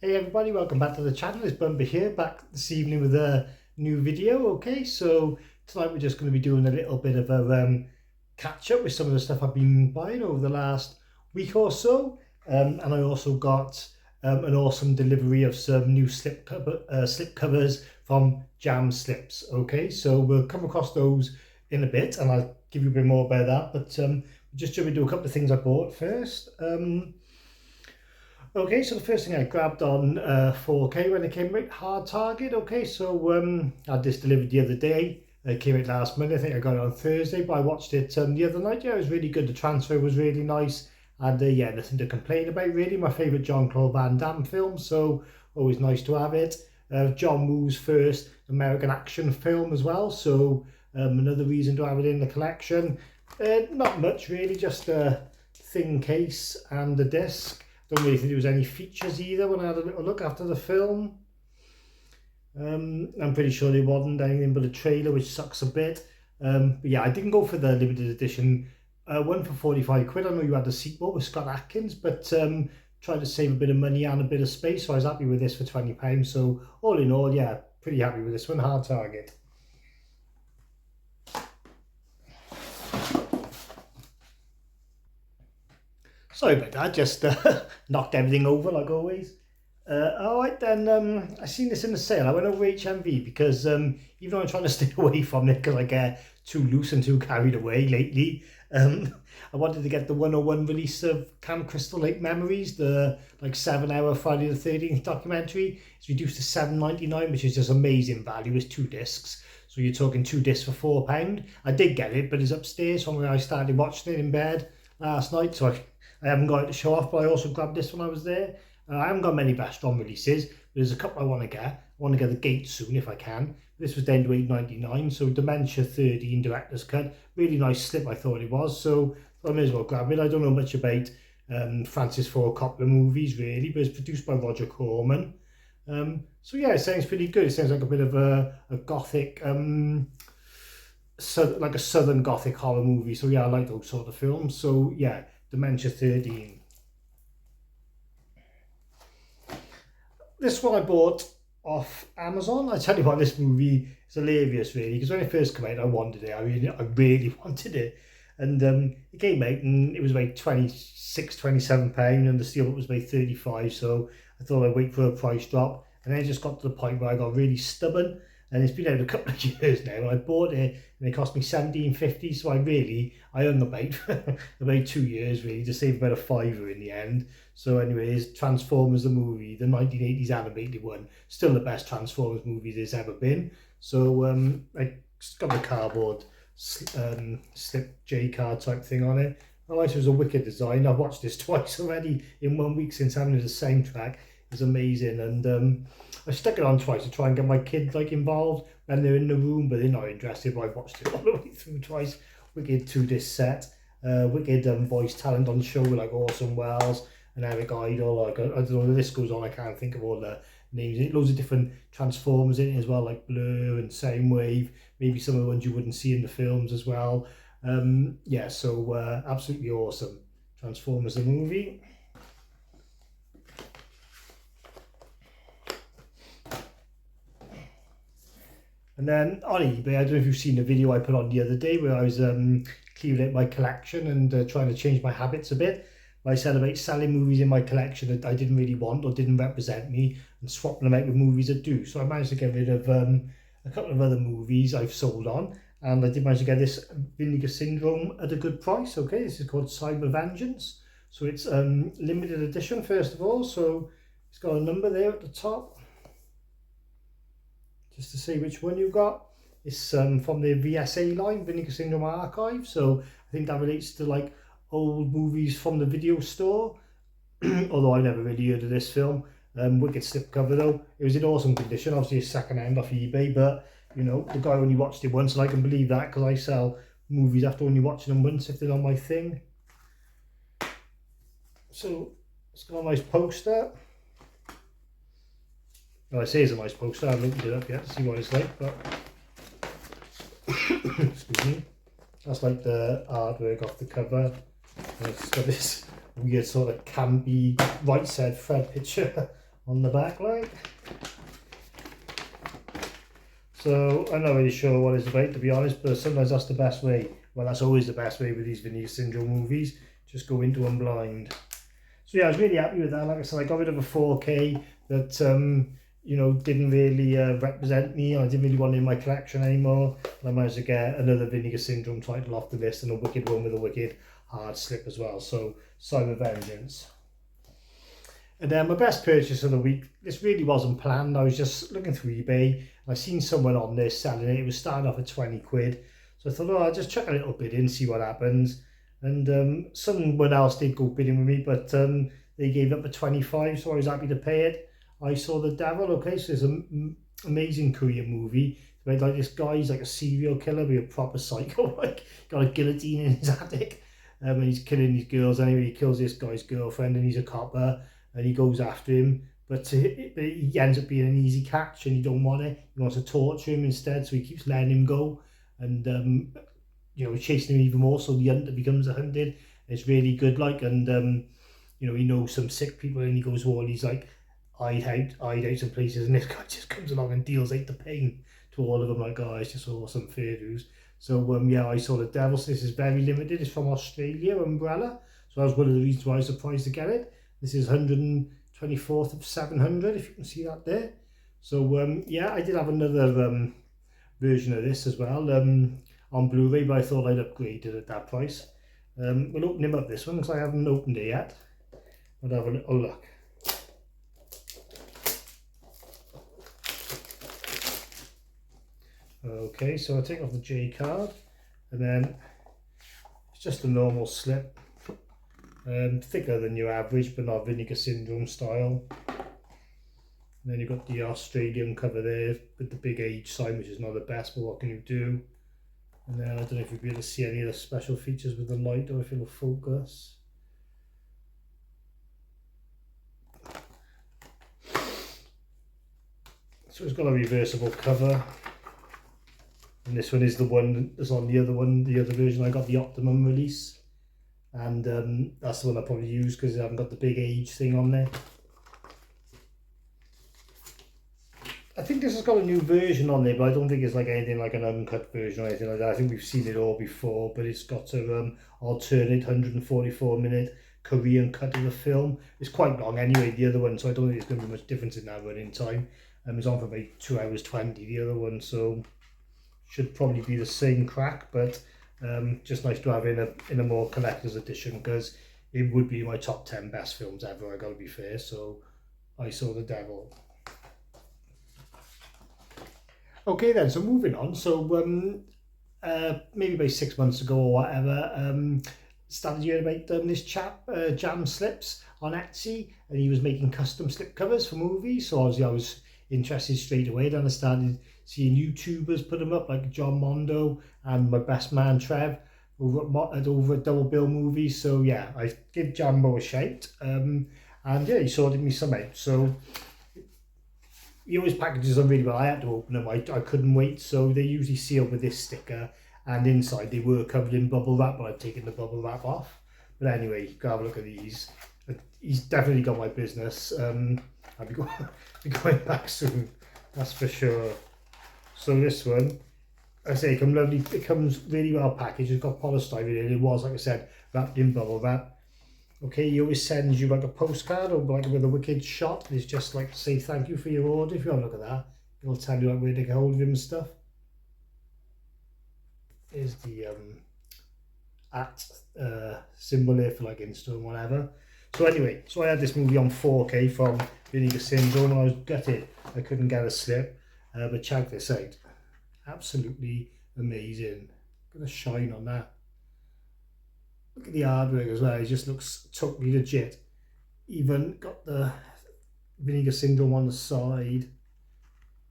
Hey everybody, welcome back to the channel. It's Bumper here, back this evening with a new video. Okay, so tonight we're just going to be doing a little bit of a catch up with some of the stuff I've been buying over the last week or so. And I also got an awesome delivery of some new slip covers from Jam Slips. Okay, so we'll come across those in a bit and I'll give you a bit more about that. But just jump into a couple of things I bought first. Okay, so the first thing I grabbed on 4K when it came out, Hard Target. Okay, so I had this delivered the other day. It came out last Monday. I think I got it on Thursday, but I watched it the other night. Yeah, it was really good. The transfer was really nice. And yeah, nothing to complain about really. My favourite Jean-Claude Van Damme film, so always nice to have it. John Woo's first American action film as well, so another reason to have it in the collection. Not much really, just a thin case and a disc. Don't really think there was any features either when I had a little look after the film. I'm pretty sure there wasn't anything but a trailer, which sucks a bit. But yeah, I didn't go for the limited edition one for 45 quid. I know you had the sequel with Scott Adkins, but tried to save a bit of money and a bit of space, so I was happy with this for £20. So all in all, yeah, pretty happy with this one. Hard Target. Sorry about that, just knocked everything over like always. Alright then, I seen this in the sale. I went over HMV because even though I'm trying to stay away from it because I get too loose and too carried away lately, I wanted to get the 101 release of Camp Crystal Lake Memories, the like 7-hour Friday the 13th documentary. It's reduced to £7.99, which is just amazing value. It's 2 discs. So you're talking 2 discs for £4. I did get it, but it's upstairs from where I started watching it in bed last night, so I haven't got it to show off, but I also grabbed this when I was there. I haven't got many best on releases, but there's a couple I want to get. I want to get the Gate soon if I can. This was down to £8.99, so Dementia 13 Director's Cut. Really nice slip, I thought it was, so I may as well grab it. I don't know much about Francis Ford Coppola movies, really, but it's produced by Roger Corman. So yeah, it sounds pretty good. It sounds like a bit of a gothic, like a southern gothic horror movie. So yeah, I like those sort of films. So yeah, Dementia 13. This one I bought off Amazon. I tell you what, this movie is hilarious really, because when it first came out I wanted it. I really wanted it. And it came out and it was about £27 and the steelbook was about 35, so I thought I'd wait for a price drop. And then it just got to the point where I got really stubborn, and it's been out a couple of years now, and I bought it and it cost me £17.50, so I hung about about 2 years really to save about a £5 in the end. So anyways, Transformers the movie, the 1980s animated one, still the best Transformers movie there's ever been. So I got the cardboard slip J card type thing on it. I thought it was a wicked design. I've watched this twice already in 1 week since having the soundtrack. It's amazing, and I stuck it on twice to try and get my kids like involved when they're in the room, but they're not interested. But I've watched it all the way through twice. Wicked 2-disc set, wicked voice talent on the show like Orson Welles and Eric Idle. Like I don't know, the list goes on. I can't think of all the names. Loads of different Transformers in it as well, like Blur and Soundwave. Maybe some of the ones you wouldn't see in the films as well. Yeah, so absolutely awesome. Transformers the movie. And then on eBay, I don't know if you've seen the video I put on the other day where I was clearing out my collection and trying to change my habits a bit. I said about selling movies in my collection that I didn't really want or didn't represent me and swapping them out with movies that do. So I managed to get rid of a couple of other movies I've sold on, and I did manage to get this Vinegar Syndrome at a good price. Okay, this is called Cyber Vengeance. So it's limited edition first of all, so it's got a number there at the top. Just to see which one you got. It's from the VSA line, Vinegar Syndrome Archive. So I think that relates to like old movies from the video store. Although I never really heard of this film. Wicked slipcover though. It was in awesome condition. Obviously it's second hand off eBay, but you know, the guy only watched it once, and I can believe that because I sell movies after only watching them once if they're on my thing. So it's got a nice poster. Well, I say it's a nice poster. I haven't opened it up yet to see what it's like, but excuse me. That's like the artwork off the cover. And it's got this weird sort of campy right side Fred picture on the back like. So I'm not really sure what it's about, to be honest, but sometimes that's the best way. Well, that's always the best way with these Vinegar Syndrome movies. Just go into them blind. So yeah, I was really happy with that. Like I said, I got rid of a 4K that you know, didn't really represent me. I didn't really want it in my collection anymore. And I managed to get another Vinegar Syndrome title off the list, and a wicked one with a wicked hard slip as well. So Sign of Vengeance. And then my best purchase of the week, this really wasn't planned. I was just looking through eBay and I seen someone on there selling it. It was starting off at 20 quid. So I thought, oh, I'll just chuck a little bid in, see what happens. And someone else did go bidding with me, but they gave up at 25, so I was happy to pay it. I Saw the Devil. Okay, so it's an amazing Korean movie. It's about like this guy, he's like a serial killer, but a proper psycho, like got a guillotine in his attic. And he's killing these girls. Anyway, he kills this guy's girlfriend, and he's a copper. And he goes after him, but he ends up being an easy catch, and he don't want it. He wants to torture him instead, so he keeps letting him go, and you know, chasing him even more. So the hunter becomes a hunted. It's really good, like, and you know, he knows some sick people, and he goes to all these like hide out some places, and this guy just comes along and deals out the pain to all of them. Like, oh, it's just awesome, fair dues. So yeah, I Saw the Devil. So this is very limited. It's from Australia, Umbrella. So that was one of the reasons why I was surprised to get it. This is 124th of 700, if you can see that there. So yeah, I did have another version of this as well on Blu-ray, but I thought I'd upgrade it at that price. We'll open him up, this one, because I haven't opened it yet. I'll have a little look. Okay, so I'll take off the J card, and then it's just a normal slip. Thicker than your average, but not Vinegar Syndrome style. And then you've got the Australian cover there with the big age sign, which is not the best, but what can you do? And then I don't know if you'll be able to see any of the special features with the light, or if it'll focus. So it's got a reversible cover, and this one is the one that's on the other one, the other version. I got the Optimum release. And that's the one I probably use because I haven't got the big age thing on there. I think this has got a new version on there, but I don't think it's like anything like an uncut version or anything like that. I think we've seen it all before, but it's got an alternate 144-minute Korean cut of the film. It's quite long anyway, the other one, so I don't think there's going to be much difference in that running time. It's on for about 2 hours 20, the other one, so should probably be the same crack, but just nice to have in a more collector's edition, because it would be my top 10 best films ever, I gotta be fair. So I Saw the Devil. Okay then, so moving on. So maybe about 6 months ago or whatever, started hearing about this chap, Jam Slips, on Etsy, and he was making custom slip covers for movies. So obviously I was interested straight away. Then I started seeing YouTubers put them up, like John Mondo and my best man Trev over at Double Bill Movies. So yeah, I give Jambo a shout, and yeah, he sorted me some out. So he always packages them really well. I had to open them. I couldn't wait. So they usually seal with this sticker, and inside they were covered in bubble wrap, but I've taken the bubble wrap off. But anyway, go have a look at these. He's definitely got my business. I'll be going back soon, that's for sure. So this one, I say, it comes really well packaged. It's got polystyrene in it. It was, like I said, wrapped in bubble wrap. Okay, he always sends you like a postcard or like with a wicked shot. It's just like to say thank you for your order. If you have a look at that, it'll tell you like where to get hold of him and stuff. Here's the symbol here for like Insta and whatever. So anyway, so I had this movie on 4K from Vinegar Syndrome, and I was gutted I couldn't get a slip, but check this out. Absolutely amazing. Got a shine on that. Look at the artwork as well, it just looks totally legit. Even got the Vinegar Syndrome on the side,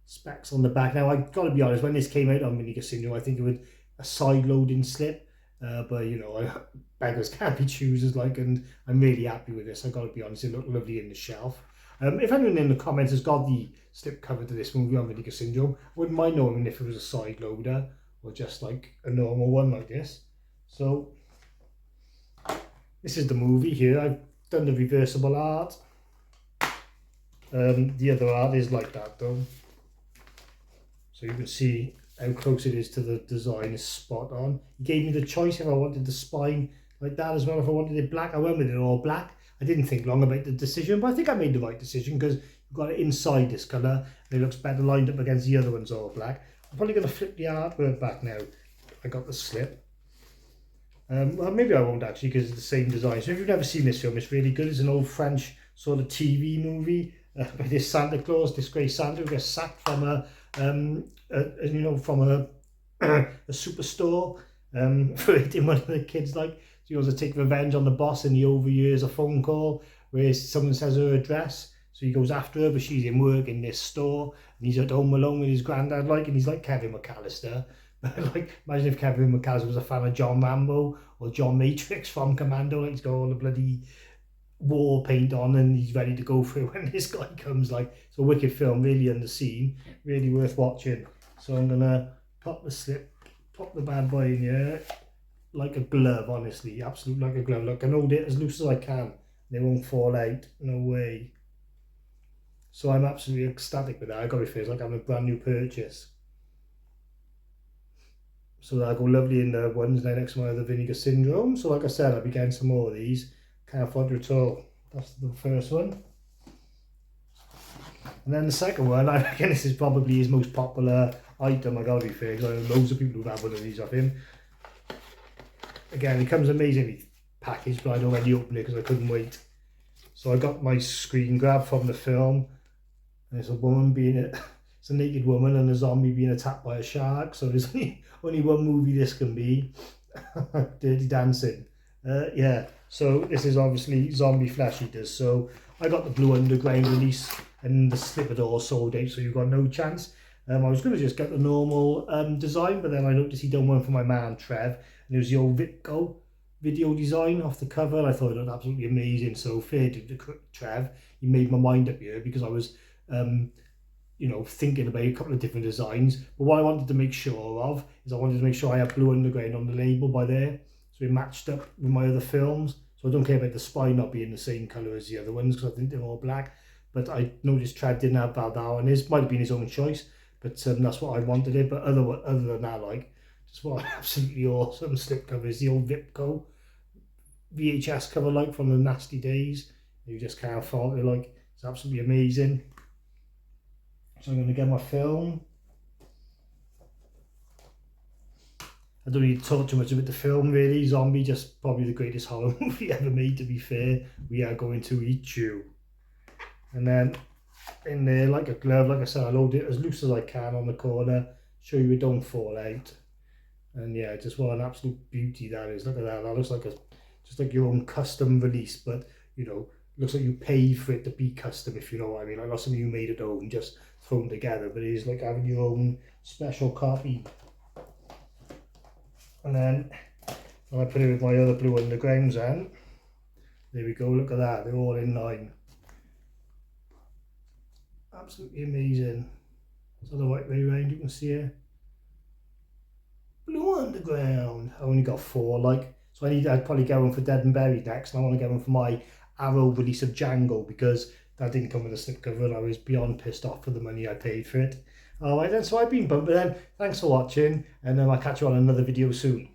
specs on the back. Now I've got to be honest, when this came out on Vinegar Syndrome, I think it was a side loading slip. But you know, beggars can't be choosers, like, and I'm really happy with this. I've got to be honest, it looked lovely in the shelf. If anyone in the comments has got the slip cover to this movie on Vinegar Syndrome, I wouldn't mind knowing if it was a side loader or just like a normal one like this. So this is the movie here. I've done the reversible art. The other art is like that though. So you can see how close it is to the design, is spot on. He gave me the choice if I wanted the spine like that as well, if I wanted it black. I went with it all black. I didn't think long about the decision, but I think I made the right decision because you've got it inside this colour and it looks better lined up against the other ones all black. I'm probably going to flip the artwork back now. I got the slip. Well, maybe I won't actually because it's the same design. So if you've never seen this film, it's really good. It's an old French sort of TV movie by this Santa Claus, this grey Santa who gets sacked from you know, from a superstore for hitting one of the kids. Like, so he wants to take revenge on the boss, and he overhears a phone call where someone says her address. So he goes after her, but she's in work in this store, and he's at home alone with his granddad, like, and he's like Kevin McAllister. Like, imagine if Kevin McAllister was a fan of John Rambo or John Matrix from Commando. Like, he's got all the bloody war paint on and he's ready to go through when this guy comes. Like, it's a wicked film, really underseen, really worth watching. So I'm gonna pop the slip, pop the bad boy in here like a glove, honestly, absolutely like a glove. Look, I hold it as loose as I can. They won't fall out, no way. So I'm absolutely ecstatic with that. I gotta feel it's like having a brand new purchase. So that'll go lovely in the ones now next to my other Vinegar Syndrome. So like I said, I'll be getting some more of these. Can't afford to at all. That's the first one. And then the second one, I reckon this is probably his most popular item, I gotta be fair, because I know loads of people who have one of these of him. Again, it comes amazingly packaged, but I'd already opened it because I couldn't wait. So I got my screen grab from the film, and it's a woman being it's a naked woman and a zombie being attacked by a shark. So there's only one movie this can be. Dirty Dancing. Yeah, so this is obviously zombie flesh eaters. So I got the Blue Underground release and the Slipcovers sold out, so you've got no chance. I was going to just get the normal design, but then I noticed he done one for my man Trev, and it was the old Vitco video design off the cover, and I thought it looked absolutely amazing. So fair to Trev, he made my mind up here because I was you know, thinking about a couple of different designs. But what I wanted to make sure of is I wanted to make sure I had Blue Underground on the label by there, so it matched up with my other films. So I don't care about the spine not being the same colour as the other ones because I think they're all black. But I noticed Trev didn't have Valdau on his. Might have been his own choice, but that's what I wanted it. But other than that, like, just what absolutely awesome slipcovers, the old Vipco VHS cover, like from the nasty days. You just can't fault it. Like, it's absolutely amazing. So I'm going to get my film. I don't need to talk too much about the film really. Zombie, just probably the greatest horror movie ever made, to be fair. We are going to eat you. And then in there, like a glove, like I said, I load it as loose as I can on the corner, show you it don't fall out. And yeah, just what an absolute beauty that is. Look at that. That looks like just like your own custom release, but you know, looks like you paid for it to be custom, if you know what I mean. Like not something you made at home, just thrown together, but it is like having your own special copy. And then when I put it with my other Blue Undergrounds on, there we go, look at that, they're all in line. Absolutely amazing. So the right way around, you can see it. Blue Underground. I only got 4, like, so I'd probably get one for Dead and Buried next, and I want to get one for my Arrow release of Django, because that didn't come with a slipcover and I was beyond pissed off for the money I paid for it. Alright then, so I've been bumping then. Thanks for watching, and I'll catch you on another video soon.